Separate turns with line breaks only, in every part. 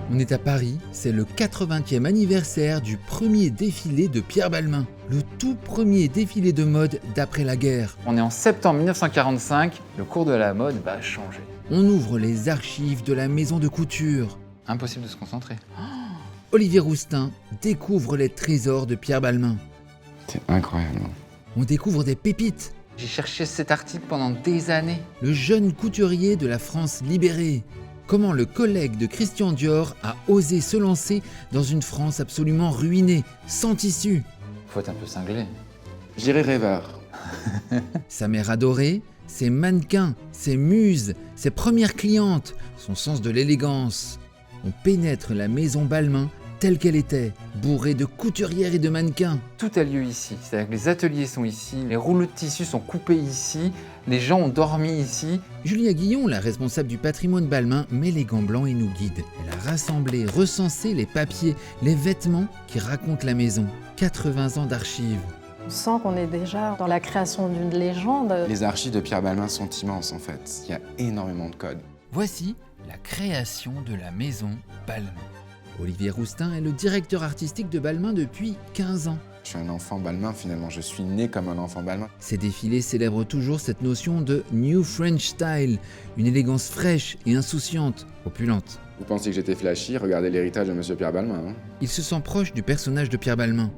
On est à Paris, c'est le 80e anniversaire du premier défilé de Pierre Balmain, le tout premier défilé de mode d'après la guerre.
On est en septembre 1945, le cours de la mode va changer.
On ouvre les archives de la maison de couture.
Impossible de se concentrer.
Olivier Rousteing découvre les trésors de Pierre Balmain.
C'est incroyable.
On découvre des pépites.
J'ai cherché cet article pendant des années.
Le jeune couturier de la France libérée. Comment le collègue de Christian Dior a osé se lancer dans une France absolument ruinée, sans tissu.
Faut être un peu cinglé.
Je dirais rêveur.
Sa mère adorée, ses mannequins, ses muses, ses premières clientes, son sens de l'élégance. On pénètre la maison Balmain telle qu'elle était, bourrée de couturières et de mannequins.
Tout a lieu ici. C'est-à-dire que les ateliers sont ici, les rouleaux de tissu sont coupés ici, les gens ont dormi ici.
Julia Guillon, la responsable du patrimoine Balmain, met les gants blancs et nous guide. Elle a rassemblé, recensé les papiers, les vêtements qui racontent la maison. 80 ans d'archives.
On sent qu'on est déjà dans la création d'une légende.
Les archives de Pierre Balmain sont immenses en fait. Il y a énormément de codes.
Voici la création de la maison Balmain. Olivier Rousteing est le directeur artistique de Balmain depuis 15 ans.
Je suis un enfant Balmain finalement, je suis né comme un enfant Balmain.
Ces défilés célèbrent toujours cette notion de New French Style, une élégance fraîche et insouciante, opulente.
Vous pensiez que j'étais flashy? Regardez l'héritage de Monsieur Pierre Balmain.
Il se sent proche du personnage de Pierre Balmain.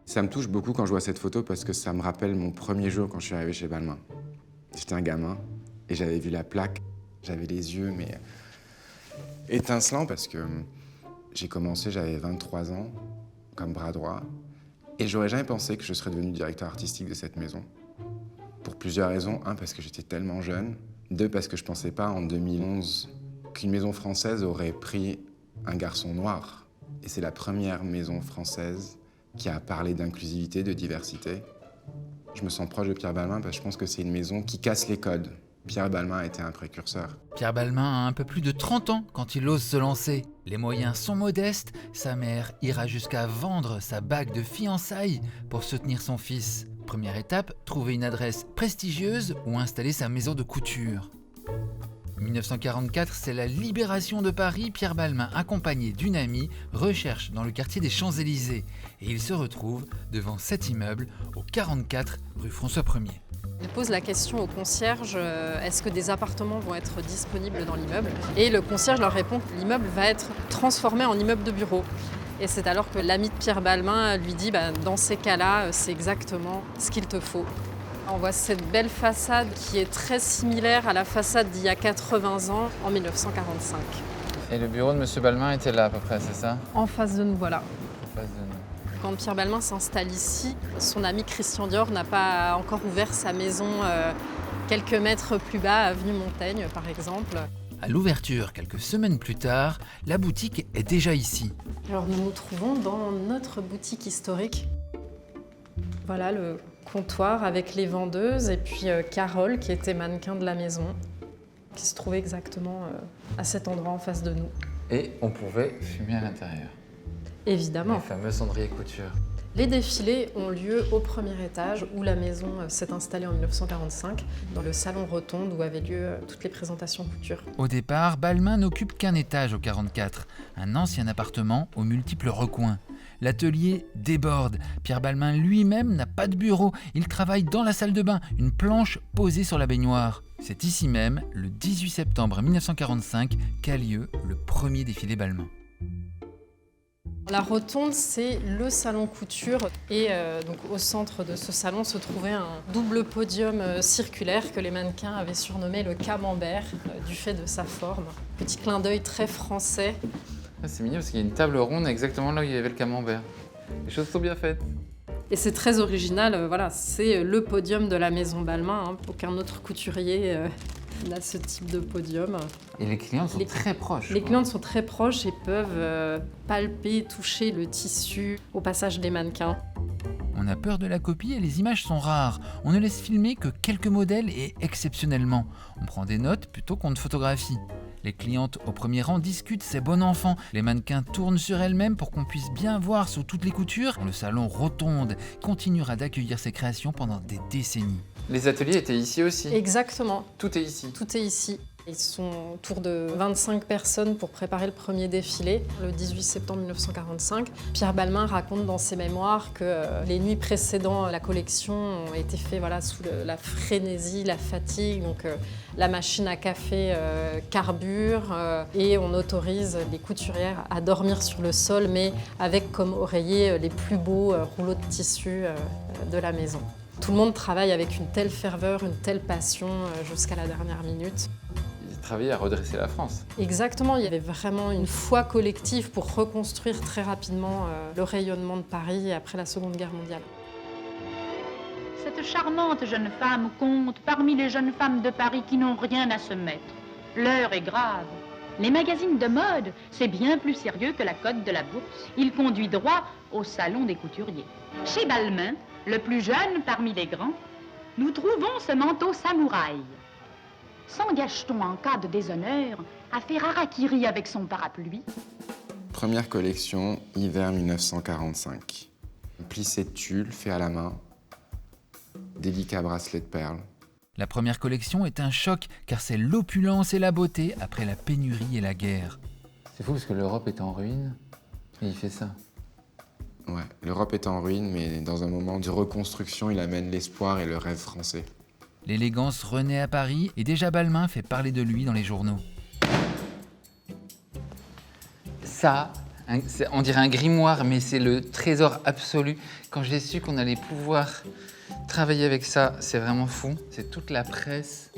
Ça me touche beaucoup quand je vois cette photo parce que ça me rappelle mon premier jour quand je suis arrivé chez Balmain. J'étais un gamin et j'avais vu la plaque. J'avais les yeux mais étincelants parce que j'ai commencé, j'avais 23 ans, comme bras droit. Et j'aurais jamais pensé que je serais devenu directeur artistique de cette maison. Pour plusieurs raisons. Un, parce que j'étais tellement jeune. Deux, parce que je pensais pas en 2011 qu'une maison française aurait pris un garçon noir. Et c'est la première maison française qui a parlé d'inclusivité, de diversité. Je me sens proche de Pierre Balmain parce que je pense que c'est une maison qui casse les codes. Pierre Balmain a été un précurseur.
Pierre Balmain a un peu plus de 30 ans quand il ose se lancer. Les moyens sont modestes, sa mère ira jusqu'à vendre sa bague de fiançailles pour soutenir son fils. Première étape, trouver une adresse prestigieuse où installer sa maison de couture. 1944, c'est la libération de Paris. Pierre Balmain, accompagné d'une amie, recherche dans le quartier des Champs-Élysées. Et il se retrouve devant cet immeuble au 44 rue François 1er.
Il pose la question au concierge, est-ce que des appartements vont être disponibles dans l'immeuble? Et le concierge leur répond que l'immeuble va être transformé en immeuble de bureau. Et c'est alors que l'ami de Pierre Balmain lui dit, dans ces cas-là, c'est exactement ce qu'il te faut. On voit cette belle façade qui est très similaire à la façade d'il y a 80 ans, en 1945.
Et le bureau de Monsieur Balmain était là à peu près, c'est ça?
En face de nous, voilà.
En face de nous.
Quand Pierre Balmain s'installe ici, son ami Christian Dior n'a pas encore ouvert sa maison quelques mètres plus bas, avenue Montaigne par exemple.
À l'ouverture, quelques semaines plus tard, la boutique est déjà ici.
Alors nous nous trouvons dans notre boutique historique. Voilà le comptoir avec les vendeuses et puis Carole qui était mannequin de la maison, qui se trouvait exactement à cet endroit en face de nous.
Et on pouvait fumer à l'intérieur.
Évidemment.
Le fameux cendrier couture.
Les défilés ont lieu au premier étage où la maison s'est installée en 1945, dans le salon rotonde où avaient lieu toutes les présentations couture.
Au départ, Balmain n'occupe qu'un étage au 44, un ancien appartement aux multiples recoins. L'atelier déborde. Pierre Balmain lui-même n'a pas de bureau. Il travaille dans la salle de bain, une planche posée sur la baignoire. C'est ici même, le 18 septembre 1945, qu'a lieu le premier défilé Balmain.
La rotonde, c'est le salon couture et donc au centre de ce salon se trouvait un double podium circulaire que les mannequins avaient surnommé le camembert du fait de sa forme. Petit clin d'œil très français.
Ah, c'est mignon parce qu'il y a une table ronde exactement là où il y avait le camembert. Les choses sont bien faites.
Et c'est très original, voilà, c'est le podium de la maison Balmain. Hein. Aucun autre couturier n'a ce type de podium.
Et les clientes sont très proches.
Les clientes sont très proches et peuvent palper, toucher le tissu au passage des mannequins.
On a peur de la copie et les images sont rares. On ne laisse filmer que quelques modèles et exceptionnellement. On prend des notes plutôt qu'on ne photographie. Les clientes au premier rang discutent, c'est bon enfant. Les mannequins tournent sur elles-mêmes pour qu'on puisse bien voir sous toutes les coutures. Le salon rotonde continuera d'accueillir ces créations pendant des décennies.
Les ateliers étaient ici aussi.
Exactement.
Tout est ici.
Tout est ici. Ils sont autour de 25 personnes pour préparer le premier défilé, le 18 septembre 1945. Pierre Balmain raconte dans ses mémoires que les nuits précédant la collection ont été faites sous la frénésie, la fatigue. Donc la machine à café carbure et on autorise les couturières à dormir sur le sol, mais avec comme oreiller les plus beaux rouleaux de tissu de la maison. Tout le monde travaille avec une telle ferveur, une telle passion jusqu'à la dernière minute.
Travailler à redresser la France.
Exactement, il y avait vraiment une foi collective pour reconstruire très rapidement le rayonnement de Paris après la Seconde Guerre mondiale.
Cette charmante jeune femme compte parmi les jeunes femmes de Paris qui n'ont rien à se mettre. L'heure est grave. Les magazines de mode, c'est bien plus sérieux que la cote de la bourse. Il conduit droit au salon des couturiers. Chez Balmain, le plus jeune parmi les grands, nous trouvons ce manteau samouraï. S'engage-t-on en cas de déshonneur à faire harakiri avec son parapluie?
Première collection, hiver 1945. Plissé de tulle, fait à la main, délicat bracelet de perles.
La première collection est un choc car c'est l'opulence et la beauté après la pénurie et la guerre.
C'est fou parce que l'Europe est en ruine et il fait ça.
Ouais, l'Europe est en ruine, mais dans un moment de reconstruction, il amène l'espoir et le rêve français.
L'élégance renaît à Paris et déjà Balmain fait parler de lui dans les journaux.
Ça, on dirait un grimoire, mais c'est le trésor absolu. Quand j'ai su qu'on allait pouvoir travailler avec ça, c'est vraiment fou. C'est toute la presse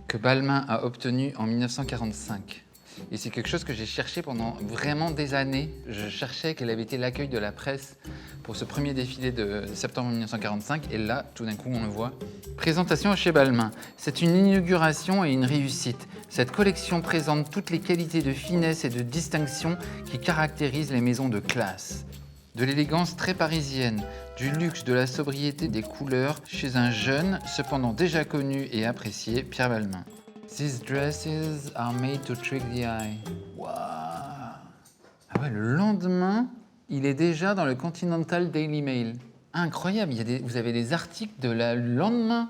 que Balmain a obtenue en 1945. Et c'est quelque chose que j'ai cherché pendant vraiment des années. Je cherchais quel avait été l'accueil de la presse pour ce premier défilé de septembre 1945. Et là, tout d'un coup, on le voit. Présentation chez Balmain. C'est une inauguration et une réussite. Cette collection présente toutes les qualités de finesse et de distinction qui caractérisent les maisons de classe. De l'élégance très parisienne, du luxe, de la sobriété, des couleurs chez un jeune, cependant déjà connu et apprécié, Pierre Balmain. These dresses are made to trick the eye. Wow. Ah ouais, le lendemain, il est déjà dans le Continental Daily Mail. Incroyable, vous avez des articles de le lendemain.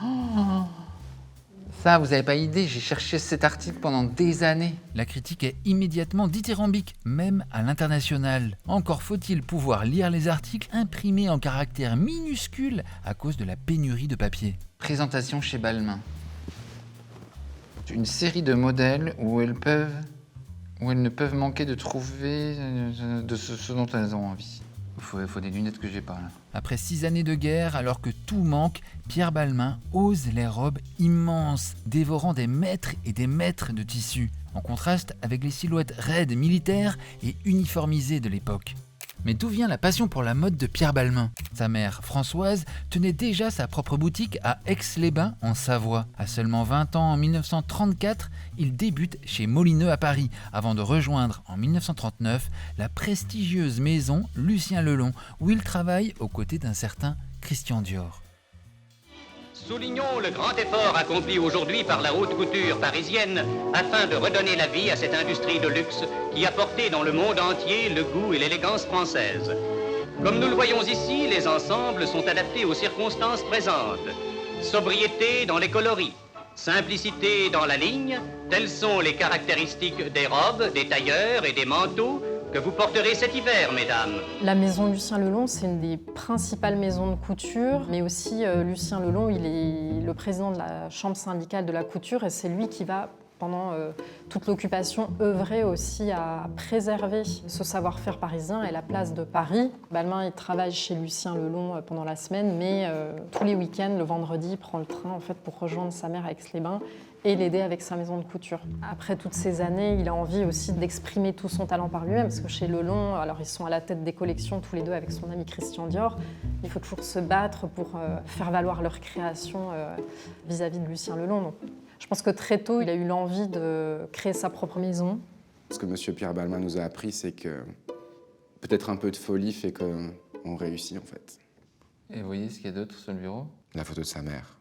Oh. Ça, vous n'avez pas idée, j'ai cherché cet article pendant des années.
La critique est immédiatement dithyrambique, même à l'international. Encore faut-il pouvoir lire les articles imprimés en caractères minuscules à cause de la pénurie de papier.
Présentation chez Balmain. Une série de modèles où elles ne peuvent manquer de trouver de ce dont elles ont envie. Il faut des lunettes que j'ai pas là.
Après 6 années de guerre, alors que tout manque, Pierre Balmain ose les robes immenses, dévorant des mètres et des mètres de tissu, en contraste avec les silhouettes raides militaires et uniformisées de l'époque. Mais d'où vient la passion pour la mode de Pierre Balmain? Sa mère, Françoise, tenait déjà sa propre boutique à Aix-les-Bains, en Savoie. À seulement 20 ans, en 1934, il débute chez Molineux à Paris, avant de rejoindre, en 1939, la prestigieuse maison Lucien Lelon, où il travaille aux côtés d'un certain Christian Dior.
Soulignons le grand effort accompli aujourd'hui par la haute couture parisienne afin de redonner la vie à cette industrie de luxe qui a porté dans le monde entier le goût et l'élégance française. Comme nous le voyons ici, les ensembles sont adaptés aux circonstances présentes. Sobriété dans les coloris, simplicité dans la ligne, telles sont les caractéristiques des robes, des tailleurs et des manteaux que vous porterez cet hiver, mesdames.
La maison Lucien Lelon, c'est une des principales maisons de couture, mais aussi Lucien Lelon, il est le président de la chambre syndicale de la couture et c'est lui qui va, pendant toute l'occupation, œuvrer aussi à préserver ce savoir-faire parisien et la place de Paris. Balmain, il travaille chez Lucien Lelon pendant la semaine, mais tous les week-ends, le vendredi, il prend le train en fait, pour rejoindre sa mère à Aix-les-Bains et l'aider avec sa maison de couture. Après toutes ces années, il a envie aussi d'exprimer tout son talent par lui-même, parce que chez Lelon, alors ils sont à la tête des collections tous les deux avec son ami Christian Dior. Il faut toujours se battre pour faire valoir leur création vis-à-vis de Lucien Lelon. Donc, je pense que très tôt, il a eu l'envie de créer sa propre maison.
Ce que M. Pierre Balmain nous a appris, c'est que peut-être un peu de folie fait qu'on réussit en fait.
Et vous voyez ce qu'il y a d'autre sur le bureau?
La photo de sa mère.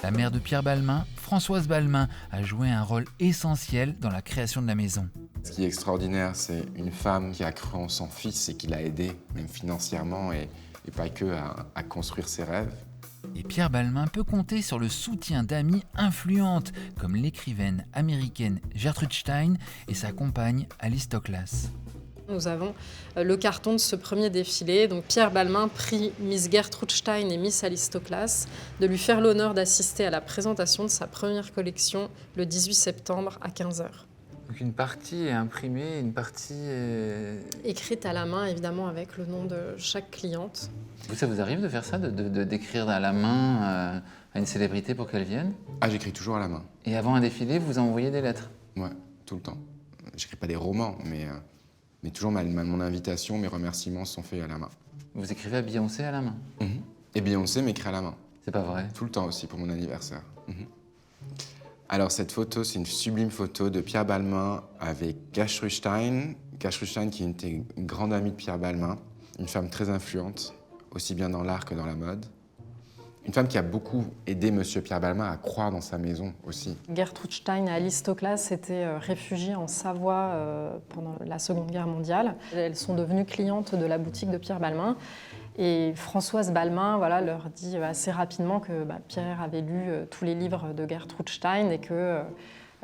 La mère de Pierre Balmain, Françoise Balmain, a joué un rôle essentiel dans la création de la maison.
Ce qui est extraordinaire, c'est une femme qui a cru en son fils et qui l'a aidé, même financièrement, et pas que à construire ses rêves.
Et Pierre Balmain peut compter sur le soutien d'amies influentes, comme l'écrivaine américaine Gertrude Stein et sa compagne Alice Toklas.
Nous avons le carton de ce premier défilé. Donc Pierre Balmain prie Miss Gertrude Stein et Miss Alice Toklas de lui faire l'honneur d'assister à la présentation de sa première collection le 18 septembre à 15h.
Donc une partie est imprimée, une partie est...
Écrite à la main, évidemment, avec le nom de chaque cliente.
Ça vous arrive de faire ça, d'écrire à la main à une célébrité pour qu'elle vienne?
Ah, j'écris toujours à la main.
Et avant un défilé, vous envoyez des lettres?
Ouais, tout le temps. J'écris pas des romans, mais toujours mon invitation, mes remerciements sont faits à la main.
Vous écrivez à Beyoncé à la main?
Et Beyoncé m'écrit à la main.
C'est pas vrai?
Tout le temps aussi pour mon anniversaire. Alors cette photo, c'est une sublime photo de Pierre Balmain avec Gertrude Stein. Gertrude Stein qui était une grande amie de Pierre Balmain, une femme très influente, aussi bien dans l'art que dans la mode. Une femme qui a beaucoup aidé Monsieur Pierre Balmain à croire dans sa maison aussi.
Gertrude Stein et Alice Toklas étaient réfugiées en Savoie pendant la Seconde Guerre mondiale. Elles sont devenues clientes de la boutique de Pierre Balmain. Et Françoise Balmain leur dit assez rapidement que Pierre avait lu tous les livres de Gertrude Stein et que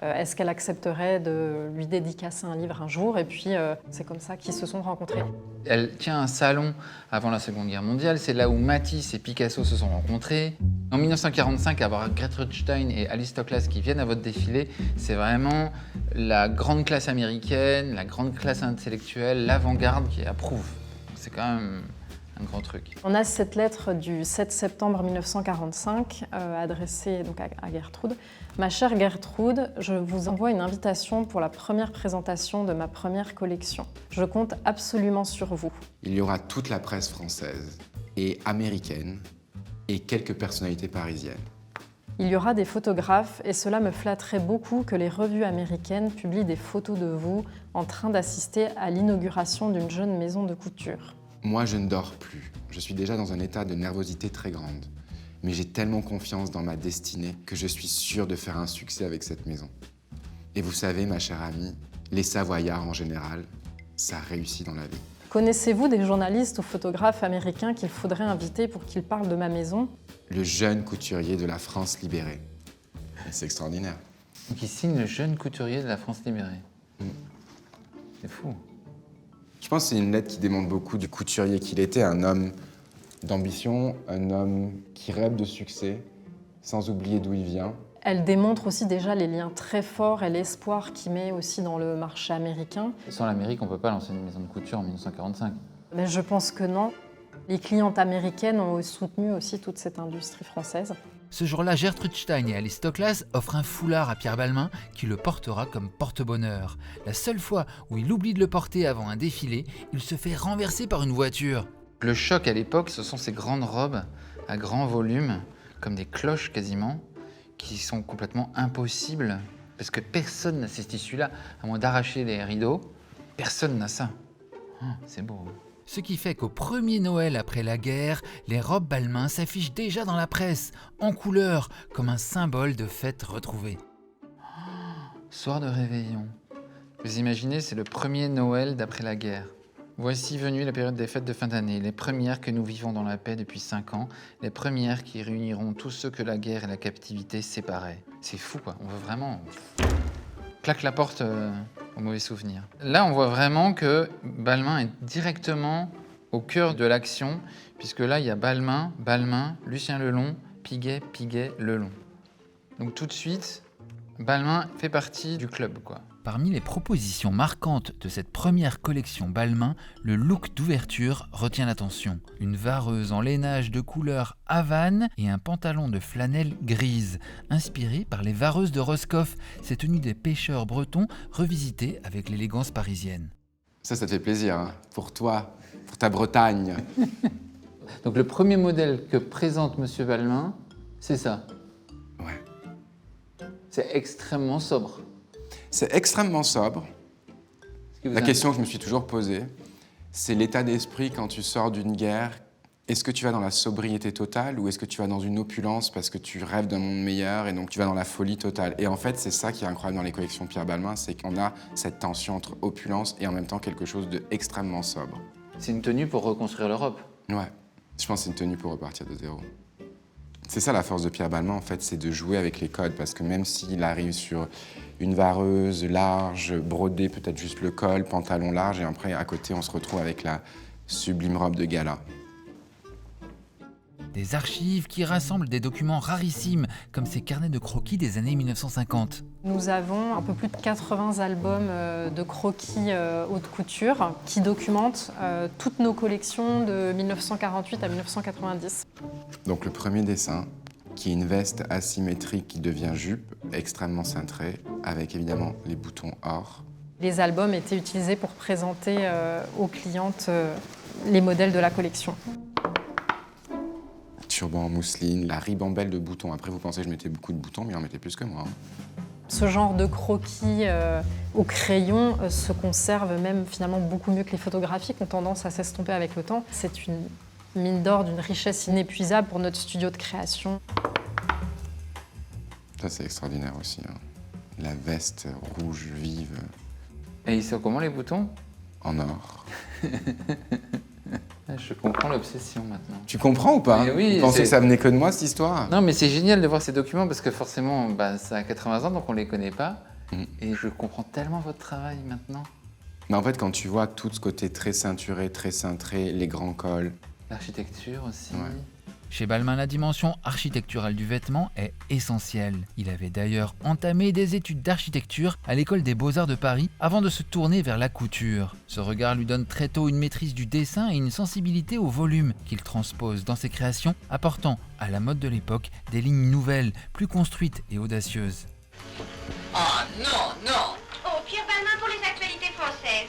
est-ce qu'elle accepterait de lui dédicacer un livre un jour. Et puis c'est comme ça qu'ils se sont rencontrés.
Elle tient un salon avant la Seconde Guerre mondiale, c'est là où Matisse et Picasso se sont rencontrés. En 1945, avoir Gertrude Stein et Alice Toklas qui viennent à votre défilé, c'est vraiment la grande classe américaine, la grande classe intellectuelle, l'avant-garde qui approuve. C'est quand même un grand truc.
On a cette lettre du 7 septembre 1945 adressée donc à Gertrude. Ma chère Gertrude, je vous envoie une invitation pour la première présentation de ma première collection. Je compte absolument sur vous.
Il y aura toute la presse française et américaine et quelques personnalités parisiennes.
Il y aura des photographes et cela me flatterait beaucoup que les revues américaines publient des photos de vous en train d'assister à l'inauguration d'une jeune maison de couture.
Moi, je ne dors plus. Je suis déjà dans un état de nervosité très grande. Mais j'ai tellement confiance dans ma destinée que je suis sûr de faire un succès avec cette maison. Et vous savez, ma chère amie, les Savoyards en général, ça réussit dans la vie.
Connaissez-vous des journalistes ou photographes américains qu'il faudrait inviter pour qu'ils parlent de ma maison?
Le jeune couturier de la France libérée. C'est extraordinaire.
Donc il signe le jeune couturier de la France libérée. C'est fou.
Je pense que c'est une lettre qui démontre beaucoup du couturier qu'il était, un homme d'ambition, un homme qui rêve de succès, sans oublier d'où il vient.
Elle démontre aussi déjà les liens très forts et l'espoir qu'il met aussi dans le marché américain.
Sans l'Amérique, on ne peut pas lancer une maison de couture en 1945.
Mais je pense que non. Les clientes américaines ont soutenu aussi toute cette industrie française.
Ce jour-là, Gertrude Stein et Alice Toklas offrent un foulard à Pierre Balmain qui le portera comme porte-bonheur. La seule fois où il oublie de le porter avant un défilé, il se fait renverser par une voiture.
Le choc à l'époque, ce sont ces grandes robes à grand volume, comme des cloches quasiment, qui sont complètement impossibles, parce que personne n'a ces tissus-là, à moins d'arracher les rideaux. Personne n'a ça. Oh, c'est beau.
Ce qui fait qu'au premier Noël après la guerre, les robes Balmain s'affichent déjà dans la presse, en couleur, comme un symbole de fête retrouvée.
Soir de réveillon. Vous imaginez, c'est le premier Noël d'après la guerre. Voici venue la période des fêtes de fin d'année, les premières que nous vivons dans la paix depuis 5 ans, les premières qui réuniront tous ceux que la guerre et la captivité séparaient. C'est fou, quoi. On veut vraiment... claque la porte aux mauvais souvenirs. Là, on voit vraiment que Balmain est directement au cœur de l'action, puisque là, il y a Balmain, Lucien Lelon, Piguet, Lelon. Donc tout de suite, Balmain fait partie du club, quoi.
Parmi les propositions marquantes de cette première collection Balmain, le look d'ouverture retient l'attention. Une vareuse en lainage de couleur Havane et un pantalon de flanelle grise, inspiré par les vareuses de Roscoff, ces tenues des pêcheurs bretons revisitées avec l'élégance parisienne.
Ça te fait plaisir, hein, pour toi, pour ta Bretagne.
Donc le premier modèle que présente Monsieur Balmain, c'est ça.
Ouais.
C'est extrêmement sobre.
C'est extrêmement sobre. La question que je me suis toujours posée, c'est l'état d'esprit quand tu sors d'une guerre. Est-ce que tu vas dans la sobriété totale ou est-ce que tu vas dans une opulence parce que tu rêves d'un monde meilleur et donc tu vas dans la folie totale? Et en fait, c'est ça qui est incroyable dans les collections Pierre Balmain, c'est qu'on a cette tension entre opulence et en même temps quelque chose d'extrêmement sobre.
C'est une tenue pour reconstruire l'Europe.
Ouais, je pense que c'est une tenue pour repartir de zéro. C'est ça la force de Pierre Balmain, en fait, c'est de jouer avec les codes, parce que même s'il arrive sur une vareuse large, brodée, peut-être juste le col, pantalon large, et après, à côté, on se retrouve avec la sublime robe de gala.
Des archives qui rassemblent des documents rarissimes, comme ces carnets de croquis des années 1950.
Nous avons un peu plus de 80 albums de croquis haute couture qui documentent toutes nos collections de 1948 à 1990.
Donc le premier dessin, qui est une veste asymétrique qui devient jupe, extrêmement cintrée, avec évidemment les boutons or.
Les albums étaient utilisés pour présenter aux clientes les modèles de la collection.
Turban en mousseline, la ribambelle de boutons. Après, vous pensez que je mettais beaucoup de boutons, mais il en mettait plus que moi.
Ce genre de croquis au crayon se conserve même finalement beaucoup mieux que les photographies qui ont tendance à s'estomper avec le temps. C'est une mine d'or d'une richesse inépuisable pour notre studio de création.
Ça, c'est extraordinaire aussi. La veste rouge vive
Et ils sont comment les boutons?
en or.
Je comprends l'obsession maintenant.
Tu comprends ou pas?
Mais oui,
Vous pensez
c'est-
que ça venait que de moi, cette histoire?
Non, mais c'est génial de voir ces documents parce que forcément, ça a 80 ans, donc on les connaît pas.
Mm.
Et je comprends tellement votre travail maintenant.
Mais en fait, quand tu vois tout ce côté très ceinturé, très cintré, les grands cols,
L'architecture aussi.
Ouais.
Chez Balmain, la dimension architecturale du vêtement est essentielle. Il avait d'ailleurs entamé des études d'architecture à l'école des Beaux-Arts de Paris avant de se tourner vers la couture. Ce regard lui donne très tôt une maîtrise du dessin et une sensibilité au volume qu'il transpose dans ses créations, apportant à la mode de l'époque des lignes nouvelles, plus construites et audacieuses.
Ah non, non.
Oh, Pierre Balmain pour les actualités françaises.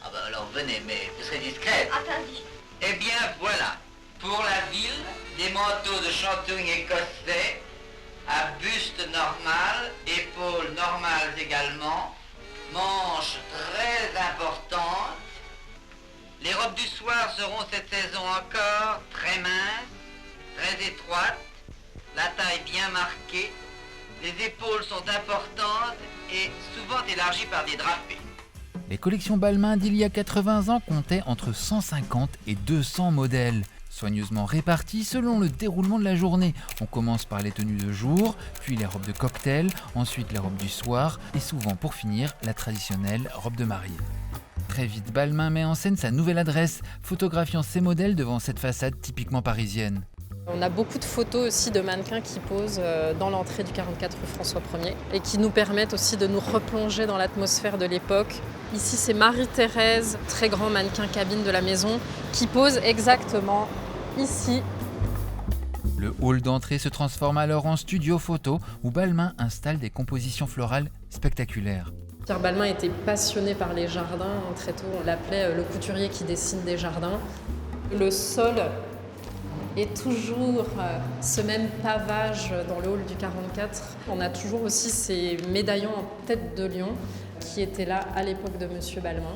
Ah bah alors venez, mais vous serez discrète.
Interdit.
Eh bien voilà, pour la ville, des manteaux de chantung écossais, à buste normal, épaules normales également, manches très importantes. Les robes du soir seront cette saison encore très minces, très étroites, la taille bien marquée, les épaules sont importantes et souvent élargies par des drapés.
Les collections Balmain d'il y a 80 ans comptaient entre 150 et 200 modèles, soigneusement répartis selon le déroulement de la journée. On commence par les tenues de jour, puis les robes de cocktail, ensuite les robes du soir et souvent pour finir la traditionnelle robe de mariée. Très vite, Balmain met en scène sa nouvelle adresse, photographiant ses modèles devant cette façade typiquement parisienne.
On a beaucoup de photos aussi de mannequins qui posent dans l'entrée du 44 rue François 1er et qui nous permettent aussi de nous replonger dans l'atmosphère de l'époque. Ici, c'est Marie-Thérèse, très grand mannequin cabine de la maison, qui pose exactement ici.
Le hall d'entrée se transforme alors en studio photo où Balmain installe des compositions florales spectaculaires.
Pierre Balmain était passionné par les jardins. Très tôt, on l'appelait le couturier qui dessine des jardins. Le sol est toujours ce même pavage dans le hall du 44. On a toujours aussi ces médaillons en tête de lion qui étaient là à l'époque de Monsieur Balmain.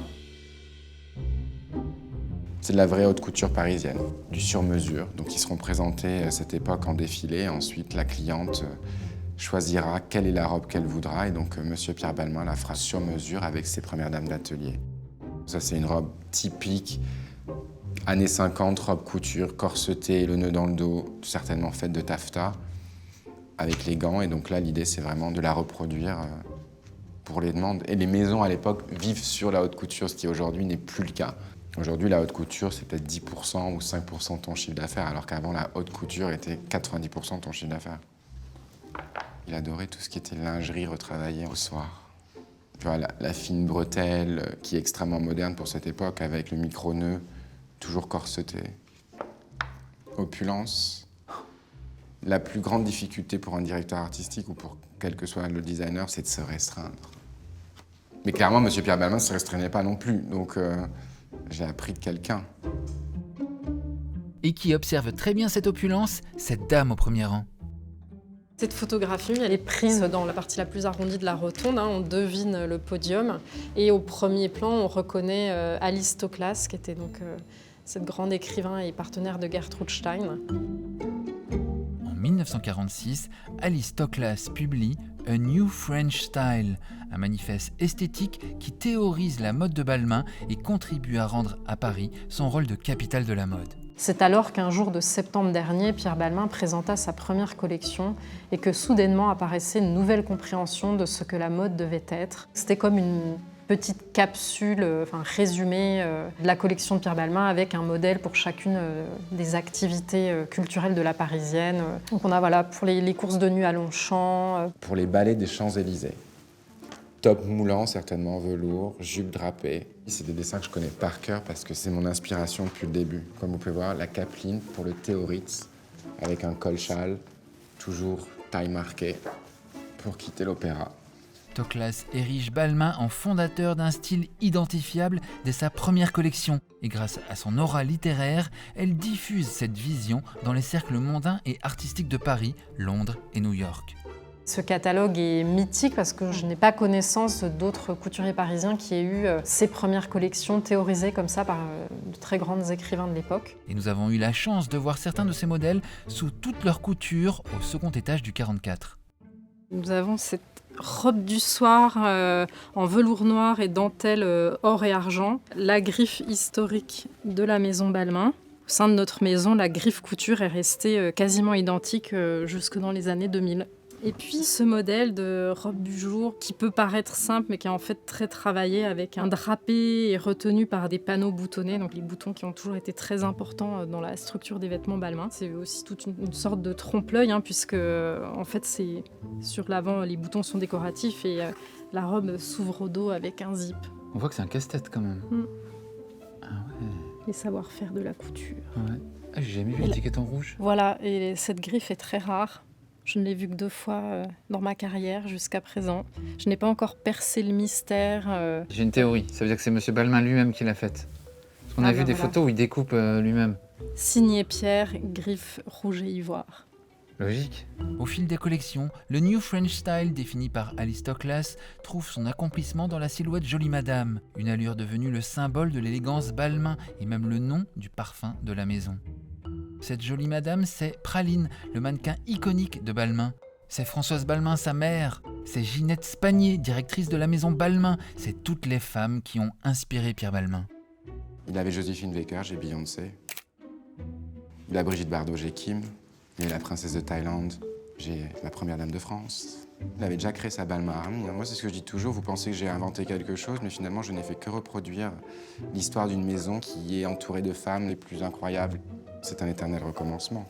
c'est de la vraie haute couture parisienne, du sur-mesure. Donc ils seront présentés à cette époque en défilé. Ensuite, la cliente choisira quelle est la robe qu'elle voudra. Et donc Monsieur Pierre Balmain la fera sur mesure avec ses premières dames d'atelier. Ça, c'est une robe typique années 50, robe couture, corsetée, le nœud dans le dos, certainement faite de taffetas, avec les gants. Et donc là, l'idée, c'est vraiment de la reproduire pour les demandes. Et les maisons, à l'époque, vivent sur la haute couture, ce qui aujourd'hui n'est plus le cas. Aujourd'hui, la haute couture, c'est peut-être 10% ou 5% de ton chiffre d'affaires, alors qu'avant, la haute couture était 90% de ton chiffre d'affaires. Il adorait tout ce qui était lingerie retravaillée au soir. Tu vois, la fine bretelle, qui est extrêmement moderne pour cette époque, avec le micro-nœud, toujours corseté. Opulence. La plus grande difficulté pour un directeur artistique ou pour quel que soit le designer, c'est de se restreindre. Mais clairement, M. Pierre Balmain ne se restreignait pas non plus, donc j'ai appris de quelqu'un.
Et qui observe très bien cette opulence, cette dame au premier rang.
Cette photographie, elle est prise dans la partie la plus arrondie de la rotonde. On devine le podium. Et au premier plan, on reconnaît Alice Toklas, qui était donc cette grande écrivain et partenaire de Gertrude Stein.
En 1946, Alice Toklas publie A New French Style, un manifeste esthétique qui théorise la mode de Balmain et contribue à rendre à Paris son rôle de capitale de la mode.
C'est alors qu'un jour de septembre dernier, Pierre Balmain présenta sa première collection et que soudainement apparaissait une nouvelle compréhension de ce que la mode devait être. C'était comme une petite capsule, résumé de la collection de Pierre Balmain avec un modèle pour chacune des activités culturelles de la Parisienne. Donc on a pour les courses de nuit à Longchamp.
Pour les ballets des Champs-Élysées. Top moulant, certainement, velours, jupe drapée. C'est des dessins que je connais par cœur parce que c'est mon inspiration depuis le début. Comme vous pouvez voir, la capeline pour le Théoritz, avec un col-châle, toujours taille marquée, pour quitter l'opéra.
Toklas érige Balmain en fondateur d'un style identifiable dès sa première collection. Et grâce à son aura littéraire, elle diffuse cette vision dans les cercles mondains et artistiques de Paris, Londres et New York.
Ce catalogue est mythique parce que je n'ai pas connaissance d'autres couturiers parisiens qui aient eu ces premières collections théorisées comme ça par de très grands écrivains de l'époque.
Et nous avons eu la chance de voir certains de ces modèles sous toute leur couture au second étage du 44.
Nous avons cette robe du soir en velours noir et dentelle or et argent, la griffe historique de la maison Balmain. Au sein de notre maison, la griffe couture est restée quasiment identique jusque dans les années 2000. Et puis ce modèle de robe du jour qui peut paraître simple mais qui est en fait très travaillé avec un drapé et retenu par des panneaux boutonnés, donc les boutons qui ont toujours été très importants dans la structure des vêtements Balmain. C'est aussi toute une sorte de trompe-l'œil puisque en fait c'est sur l'avant les boutons sont décoratifs et la robe s'ouvre au dos avec un zip.
On voit que c'est un casse-tête quand même. Ah ouais.
Les savoir-faire de la couture.
Ouais. Ah, j'ai jamais vu l'étiquette en rouge.
Voilà, et cette griffe est très rare. Je ne l'ai vue que 2 fois dans ma carrière jusqu'à présent. Je n'ai pas encore percé le mystère.
J'ai une théorie, ça veut dire que c'est M. Balmain lui-même qui l'a faite. Parce qu'on a vu des photos où il découpe lui-même.
Signé Pierre, griffe rouge et ivoire.
Logique.
Au fil des collections, le New French Style défini par Alice Toklas trouve son accomplissement dans la silhouette Jolie Madame, une allure devenue le symbole de l'élégance Balmain et même le nom du parfum de la maison. Cette Jolie Madame, c'est Praline, le mannequin iconique de Balmain. C'est Françoise Balmain, sa mère. C'est Ginette Spanier, directrice de la maison Balmain. C'est toutes les femmes qui ont inspiré Pierre Balmain.
Il avait Joséphine Baker, j'ai Beyoncé. Il a Brigitte Bardot, j'ai Kim. Il a la princesse de Thaïlande, j'ai la première dame de France. Il avait déjà créé sa Balmain Army. Moi, c'est ce que je dis toujours, vous pensez que j'ai inventé quelque chose, mais finalement, je n'ai fait que reproduire l'histoire d'une maison qui est entourée de femmes les plus incroyables. C'est un éternel recommencement.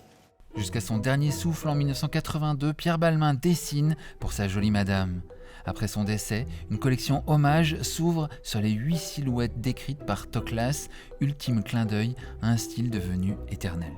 Jusqu'à son dernier souffle en 1982, Pierre Balmain dessine pour sa Jolie Madame. Après son décès, une collection hommage s'ouvre sur les 8 silhouettes décrites par Toklas, ultime clin d'œil à un style devenu éternel.